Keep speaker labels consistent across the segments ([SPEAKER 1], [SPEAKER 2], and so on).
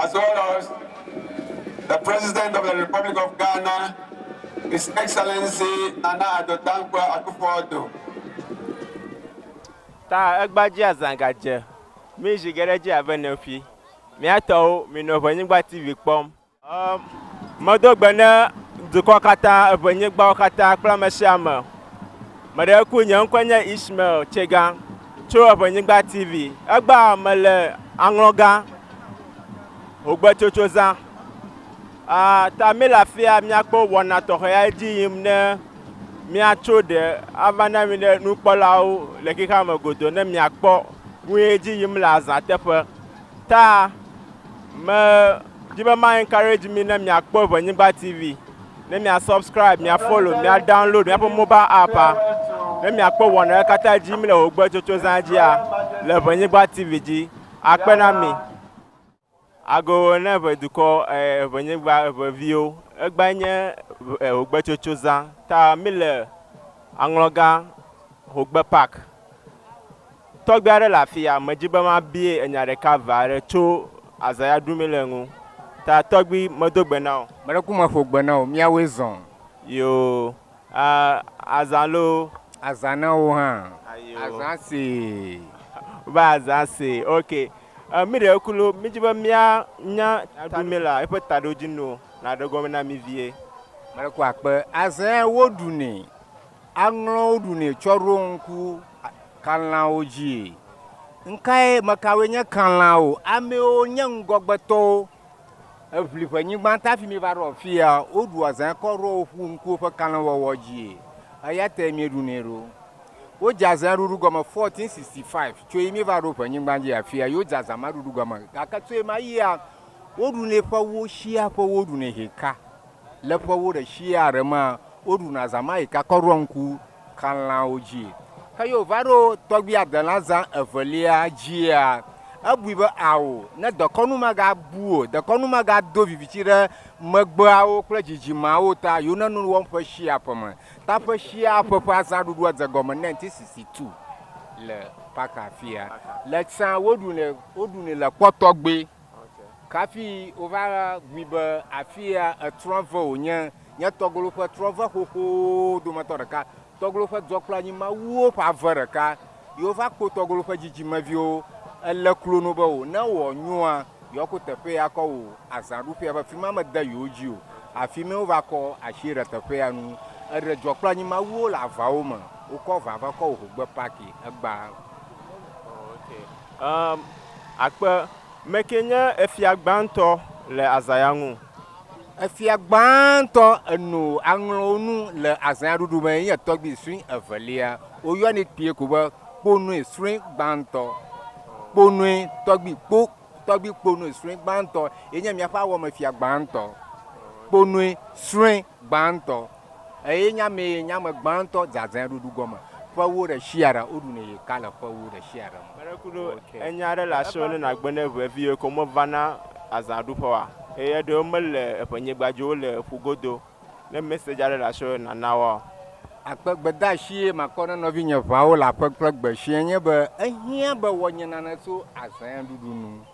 [SPEAKER 1] as well as the President of the Republic of Ghana, His Excellency Nana Addo Dankwa Akufo-Addo.
[SPEAKER 2] Ta agbaji azangaje mi jigereji avenefi mi ato mi no Ewenyigba TV kpom modogbene duko kata Ewenyigba kata kplamesiame mede ku nye nkwenye Ishmael Chega tso Ewenyigba TV egba mele Anloga Hogbetsotso za ta mi lafia miakpo wɔna tɔxɛ ya dzi yim ne miatso de ava na mi ne nukpɔlawo le xexa me godo ne miakpɔ nue dzi yim le azã teƒe ta me di be ma encourage mi ne miakpɔ Ewenyigba TV ne mia subscribe mia follow mia download miaƒe mobile app ne miakpɔ wɔna katã dzi yim le Hogbetsotso zã dzia le Ewenyigba TV dzi akpe na mi ago ne eve dukɔ Ewenyigba eveviwo egba nye Hogbetsotso zã ta mi le Anloga Hogbe Park tɔgbi aɖe le afia medzi be ma bie enya ɖeka va aɖe tso azãya ɖum le ŋu ta tɔgbi medo gbe na o.
[SPEAKER 3] Meɖe ku me ƒo gbe na o miawoe zɔ.
[SPEAKER 2] Yo azã lo.
[SPEAKER 3] Azã na wo hã. Azã se.
[SPEAKER 2] Ba azã se ok. Mi ɖe kulo mi dzi be mia nya ɖumi la eƒe taɖo dzi no na ɖe gɔme na mi vie.
[SPEAKER 3] Meɖe ku akpe azã wo ɖunɛ aŋlɔwo ɖunɛ tsɔ ɖo ŋku kalãwo dzi nkae mekawoe nye kalãwo amewo nye ŋgɔgbetɔwo eʋli ƒenyigba tafi mi va ɖo afia woɖu azã kɔ ɖo woƒu ŋku woƒe kalẽwɔwɔ dzi eya te mi ɖunɛ ɖo wodze azã ɖuɖu gɔme 1465 tso yi mi va ɖo ƒenyigba dzi afia yo dze azã ma ɖuɖu gɔme gake tso yi ma yia woɖunɛ ƒe wo shia ƒe wo ɖunɛ heka le ƒe wo ɖe shia ɖe ma woɖuna azã ma heka kɔ ɖo ŋku kalãwo dzi heyo va ɖo tɔgbi adela zã evelia dzia ebui be awo ne dekɔnu magabu o dekɔnu magado vivitsi ɖe megbeawo kple dzidzimawo ta yo ne nu wɔm ƒe shia ƒe me ta ƒe shia ƒe ƒe azã ɖuɖu dze gɔme 1962 le paka afia le tsã woɖunɛ le kpɔtɔgbe kafi wova gui be afia etrɔ ve wonye nye tɔglo ƒe trɔ ve xoxo dometɔ ɖeka tɔglo ƒe dzɔkplanyi mawuwo ƒe ave ɖeka yewo va kpo tɔglo ƒe dzidzimeviwo ele klono be wo ne wɔ nyoa yewoako teƒe ya kɔ wo azãɖuƒea be fi ma me de yewo dzi o afi mi wova kɔ asi ɖe teƒea nu eɖe dzɔkplanyi mawuwo le avawo me wokɔ va va kɔ wo Hogbe Parki egba.
[SPEAKER 2] Akpe meke nye efia gbãtɔ le azãya ŋu.
[SPEAKER 3] Efia gbãtɔ eno aŋlɔwo nu le azã ɖuɖu me nye tɔgbi sri evelia woyɔnɛ kpie ko be kponue sri gbãtɔ kponue tɔgbi kponue sri gbãtɔ yenye miaƒe awɔme fia gbãtɔ kponue sri gbãtɔ eye nyame gbãtɔ dzazã ɖuɖu gɔme ƒe wo ɖe shia ɖe woɖunɛ heka le ƒe wo ɖe shia ɖe me.
[SPEAKER 2] Meɖekuɖo enya aɖe le asiwo ne nagbe ne ʋeviwo ko mevana azãɖuƒe wa eye ɖewo mele Ewenyigba dzi wole ƒugodo ne message aɖe le asiwo nana wa.
[SPEAKER 3] Akpe gbedashi makɔ ne nɔvi nye ʋawo le aƒe kple gbeshi nye be ehiã be wɔnye nane tso azã ɖuɖu nu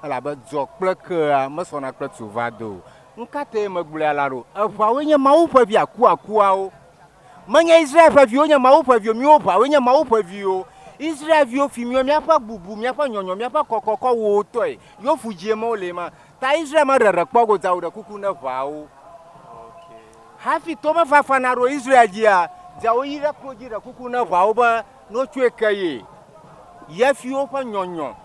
[SPEAKER 3] elabe dzɔ kple kea mesɔna kple tsovado nkate megblɔa la ɖo eʋawoe nye Mawu ƒe vi akuakuawo menye Israel ƒe viwo nye Mawu ƒe viwo miwo ʋawoe nye Mawu ƒe viwo Israel viwo fi miwo miaƒe bubu miaƒe nyɔnyɔ miaƒe kɔkɔkɔ wo tɔe yo fu dzie me wole ma ta Israel me ɖeɖe kpɔ go dzawo ɖe kuku ne ʋawo hafi to me fafa na ɖo Israel dzia dzawo yi ɖe klo dzi ɖe kuku ne ʋawo be no tsoe ke ye yefiwo ƒe nyɔnyɔ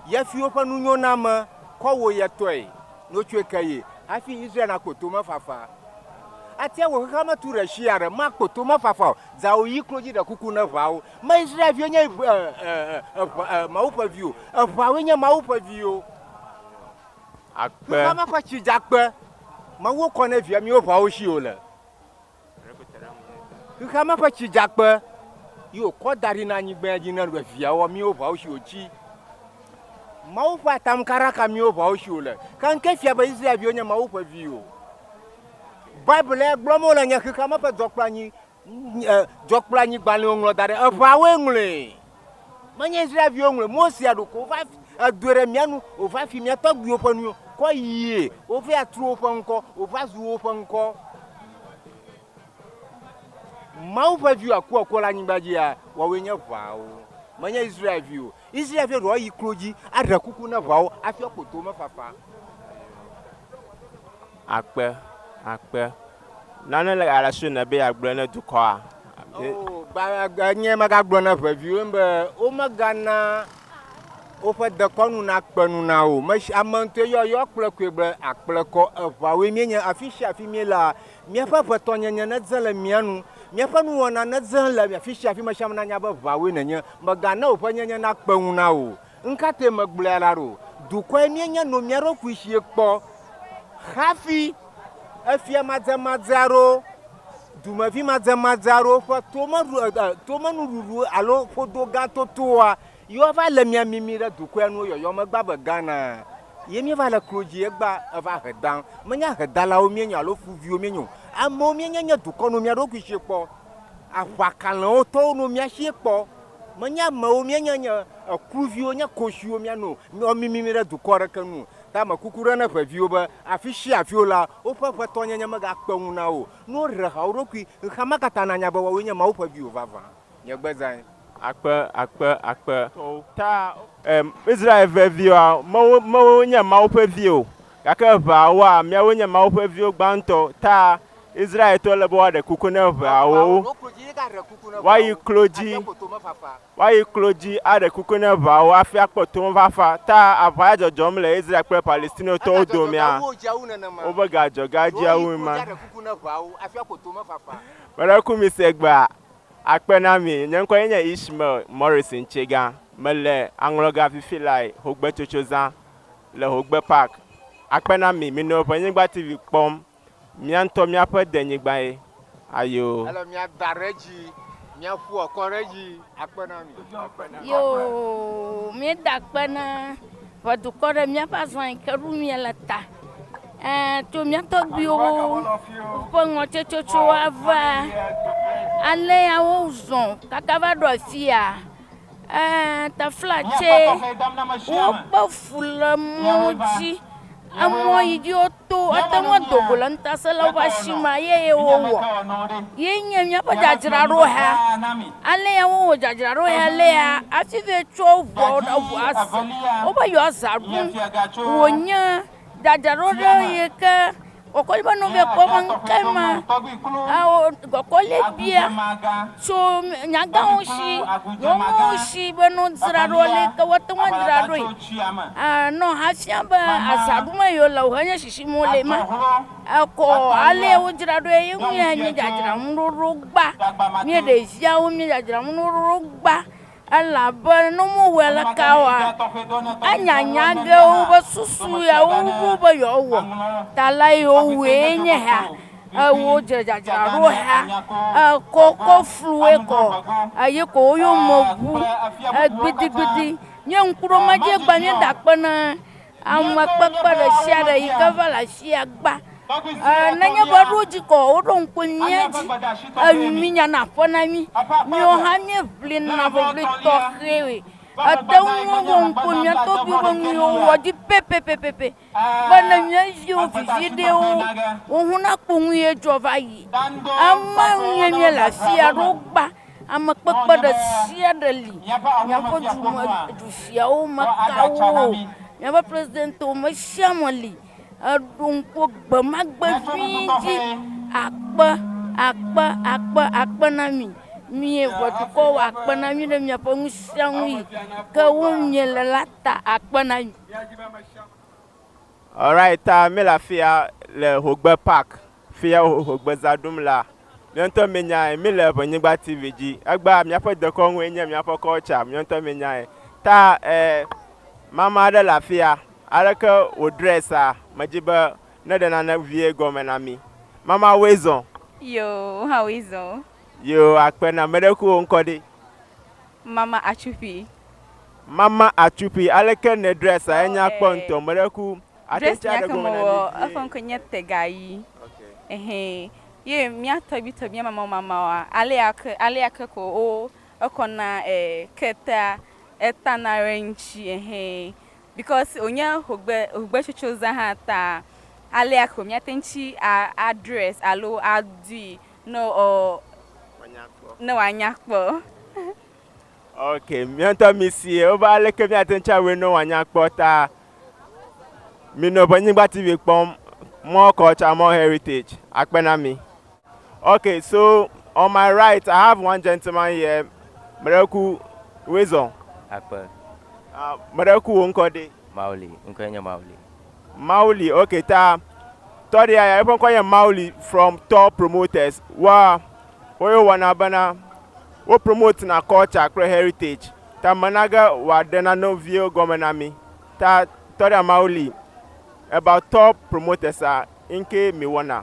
[SPEAKER 3] yefiwo ƒe nunyoname kɔ wo yetɔe no tsoe ke ye hafi Israel na kpoto me fafa atia wo xexea metu ɖe shia ɖe ma kpoto me fafa o dzawo yi klo dzi ɖe kuku ne ʋawo me Israel viwo nye Mawu ƒe viwo eʋawoe nye Mawu ƒe viwo
[SPEAKER 2] Akpe
[SPEAKER 3] xexea me ƒe tsidzakpe Mawu kɔ ne via miwo ʋawo si o le xexea me ƒe tsidzakpe yiwo kɔ da ɖi na anyigba dzi ne viawo miwo ʋawo si o tsi Mawu ƒe atamkaraka miwo ʋawo si o le kanke fia be Israel viwo nye Mawu ƒe viwo Bible gblɔm wole nye xexea me ƒe dzɔkplanyi gbalẽwo ŋlɔ da ɖe eʋawoe ŋlɔe manya Israel vi onwe Mosia do ko fa adore mianu o fa fi miato gbi opanu ko yie o fa atru opanko o fa zu opanko mau fa vi akwa kola nyimbaji ya wa wenya vao manya Israel vi ro yi kroji ada kuku na vao afi okoto ma fafa
[SPEAKER 2] akpe nana le ala shuna be agble na dukwa
[SPEAKER 3] ba nye maga gbo na fa vi mbe o magana o fa de konu na kpenu na o ma amante yo kple kwebe akple ko va we mienya afi miela mia fa tonye na zala mianu mia fa nu wona na zala mia afi ma sham na nya ba va we na nya magana o fa nyenya na kpenu na o nkate magble la ro du kwa mienya no miaro kwishie kpo hafi afia mazaro duma vi mazaro fa toma nuru alo fodo gato toa yo va le mia mimira du kwa no yo magba ba Ghana ye mi va la kroji egba va hedan manya hedala o mienya alo fuvi o mienyo amo mienya nya du kono mia ro kwishie kpo afakalan o to no mia hie kpo manya ma o mienya nya akuvi o nya koshi o mia no o mimira du kore kanu ta ma kukura na fa vioba afishi afiola o fa tonya nya maga kpanu na o no re ha orokwi khama katana nya ba wa wenya ma o fa vio vava nya gbazan akpe
[SPEAKER 2] ta Israel vio mo nya ma o fa vio kaka va wa mia wonya ma o fa vio gbanto ta Israel to le bo de kukuna va o why you cloji ade kukuna va o afi akpoto vafa ta ava jojom le Israel pre Palestine to do mia obaga jogaji awuma bara ku mi segba akpena mi nyanko nya Ishmael Morrison chega mele angloga fi lai Hogbetsotso zan le Hogbe Park akpena mi no Ewenyigba TV pom mianto miape denyigba e ayo
[SPEAKER 3] ala mia dareji mia fu okoreji akpena mi
[SPEAKER 4] yo mi dakpena vodukore mia paswan keru mi lata to mia to bio pongo Tsotso ava ale ya uzon kakava do fia ta flache o ba fula moji amo idioto atamo dogolanta sala bashima ye wo ye nyamya pa jajira roha ale ya wo jajira roha le ya ative cho vo as oba yo azarun wonya jajira roha ye ka okolba no be ko mankema a gokole bia so nyaga oshi beno zrarole ka watwa zraroi no hasiamba asaduma yo la ohanya shishimole ma ko ale ojrado ye muya jajira murugba mi de sia o mi jajira murugba ala ba no mo wela kawa anyanya ge o ba susu ya o ba yo wo tala yo we nye ha wo jajira ro ha ko fluwe ko aye ko yo mo bu gbidi nye nkuro ma je gba mi dakpana amma papa da sia da yi ka vala sia gba nanya baruji ko odon kunyaji minya na fona mi o ha mi vlin na vli to crewe atawu won kunya to bi won yo wodi pepe bana nya yo video o huna kunwu ye jova yi amma nya la sia rogba amma papa da sia da li nya ko du sia o makawo nya ba president o ma shamoli adunko gbamagba finji akpa na mi vodko akpa na mi de mi apongu sanwi ka wonye lata akpa na mi.
[SPEAKER 2] All right, me la fia le Hogbe Park fia Hogbe zadum la miento menya mi le Ewenyigba TV ji agba mi afa de ko nwe nya mi afa culture miento menya ta mama de la fia alaka o dresser majiba na de na vie gomena mi mama wezo
[SPEAKER 5] yo how is on
[SPEAKER 2] yo akpena medeku nkodi
[SPEAKER 5] mama
[SPEAKER 2] achupi alaka ne dresser enya kponto medeku
[SPEAKER 5] atencha de gomena afon konya tegai okay ye mi atabi mama wa ale ak ko o okona keta etanarenchi because onya Hogbetsotso zahata ale akomya tenchi address alo adi no or no anyakpo.
[SPEAKER 2] Okay, miento misi oba ale ke mi atencha we no anyakpo ta mi no Ewenyigba TV pom more culture, more heritage. Akpenami. Okay, so on my right, I have one gentleman here, Mereku Wezon.
[SPEAKER 6] Akpa.
[SPEAKER 2] Mereku Unkode.
[SPEAKER 6] Mauli. Unkenya Mauli.
[SPEAKER 2] Mauli, okay, ta. Tori I even call you Mauli from top promoters. Wa, you wanna bana, we promote na culture, heritage. Ta managa wa dena no view gomenami. Ta Tori Mauli. About top promoters inke mi wana.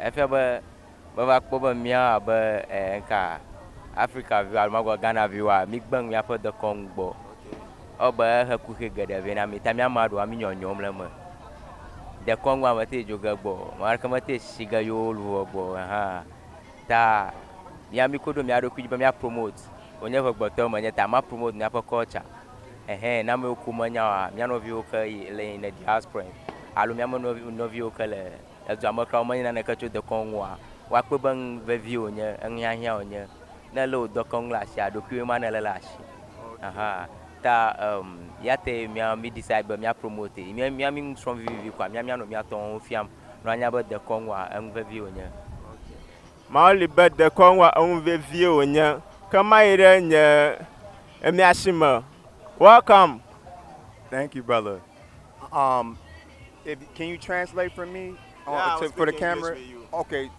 [SPEAKER 6] If you have mia nka Africa view almagwa Ghana view migbang mi apo de Congo. Oba ha kuke gada vena mi tamia madu ami nyonyom le me. De Congo amate joga bo. Mar kamate siga yolu bo ha. Ta ya mi kodo mi ado kujiba mi promote. Onye vogboto manya ta ma promote mi apo culture. Na me okumanya mi ano view ka le in the diaspora. Alu mi amo no view ka le ezama ka manya na ka cho de Congo wa pe bang view nya anya onya na lo do Congo la sia do ku ma na la shi ta yate mi decide ba mi promote mi strong view kwa mi no mi aton fiam no anya ba de Congo an view nya
[SPEAKER 2] ma only bet de Congo an view nya kama ire nya emi ashima. Welcome.
[SPEAKER 3] Thank you, brother. Can you translate for me for the camera? Okay,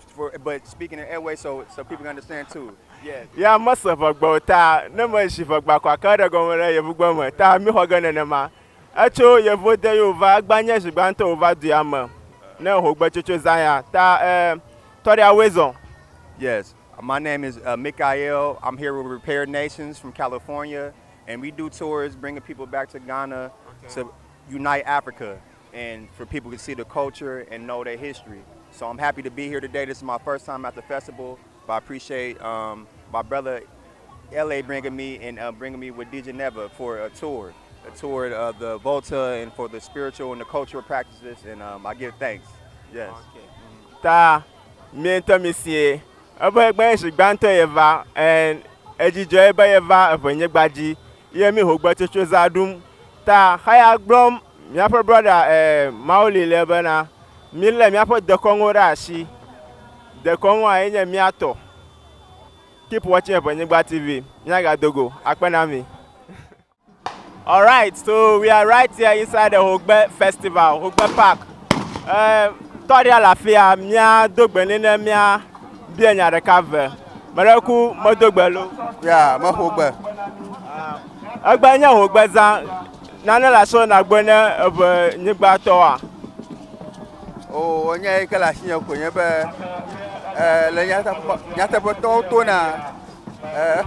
[SPEAKER 3] but speaking in airway so people can understand too. Yes.
[SPEAKER 2] Yeah, must have about that. No more she for back. I can't go over you go. Ta mi hogan na ma. Acho you vote you over Agbanya she banto over Diama. No Hogbetsotso Zaya. Ta Tori Awezon.
[SPEAKER 3] Yes. My name is Mikael. I'm here with Repair Nations from California, and we do tours bringing people back to Ghana to unite Africa and for people to see the culture and know their history. So I'm happy to be here today. This is my first time at the festival, but I appreciate my brother LA bringing me with DJ Neva for a tour of the Volta and for the spiritual and the cultural practices, and I give thanks. Yes.
[SPEAKER 2] Okay. Ta miento misie. Aba egba shi gbanto eva and ejijo eba eva Ewenyigba ji. Yemi Hogbetsotso zadum. Ta haya grom mi apo brother Mauli lebana. Mi le mi apo de Congo rashi. De Congo enye mi ato. Keep watching Ewenyigba TV. Nyaga dogo. Akpenami. All right, so we are right here inside the Hogbe Festival, Hogbe Park. Tori alafia mia dogbe nene mia bienya recover. Mereku modogbelo.
[SPEAKER 3] Yeah, ma Hogbe.
[SPEAKER 2] Agbanya Hogbe za nana la so na gbone Ewenyigba toa.
[SPEAKER 3] Oh, onya ikala shinya ko nyebe le nyata poto to na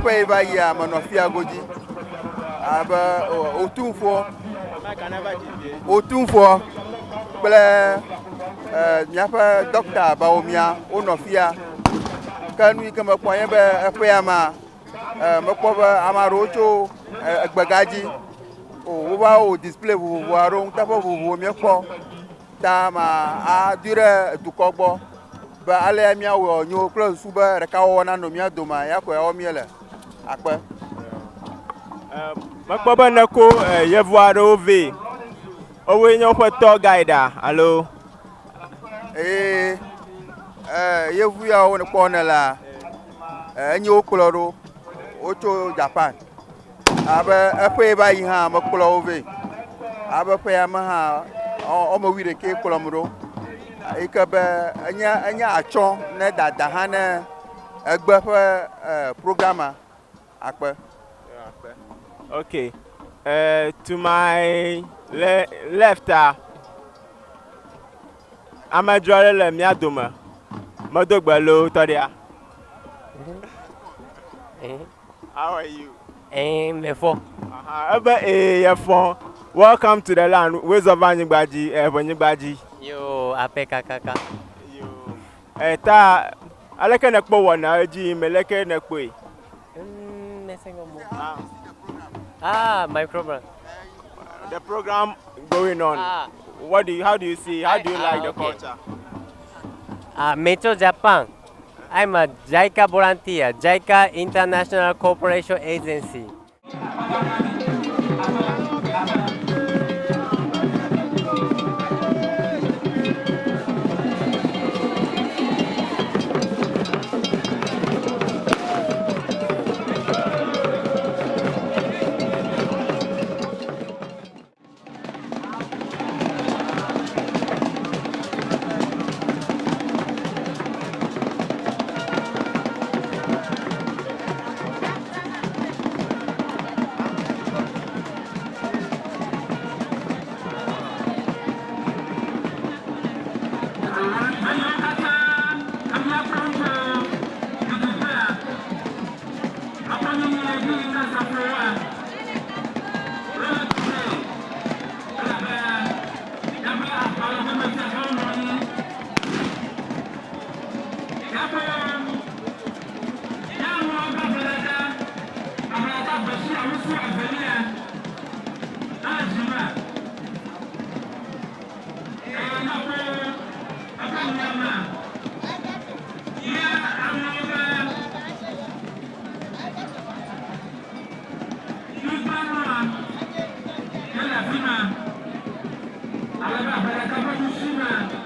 [SPEAKER 3] pe ba ya manofia goji. Aba otunfo ble nyapa doctor ba omia onofia kanu kama kwanye be epeama makoba amarocho agbagaji o wa o display wo aron tapo wo mi ko ta ma a dure dukogbo ba ale mi awo nyo klo suba reka wo na no mi adoma yakọ ya o miele akpe
[SPEAKER 2] Makbaba nako yevuaro ve. Owe nyon po tour guide allo.
[SPEAKER 3] Yevu ya won ko na la. Enyi okuloro ocho Japan. Aba efe ba yi ha makolo ove. Aba pe ya ma ha o mo wi de ke kolomro. Ikabe anya acho na dada ha na egbe fe programmer akpe.
[SPEAKER 2] Okay. To my left, I'm a drawer. Mi adoma. Modogbelo Toria. How are you? Welcome to the land. Where's Ewenyigba ji?
[SPEAKER 6] Yo, apeka kaka.
[SPEAKER 2] Yo. Ta aleke nekpo wana ji meleke nekpo.
[SPEAKER 6] Mesengo mo.
[SPEAKER 7] My program.
[SPEAKER 2] The program going on. How do you see? How do you like the culture?
[SPEAKER 7] Metro Japan. I'm a JICA volunteer, JICA International Cooperation Agency.
[SPEAKER 8] Alaba,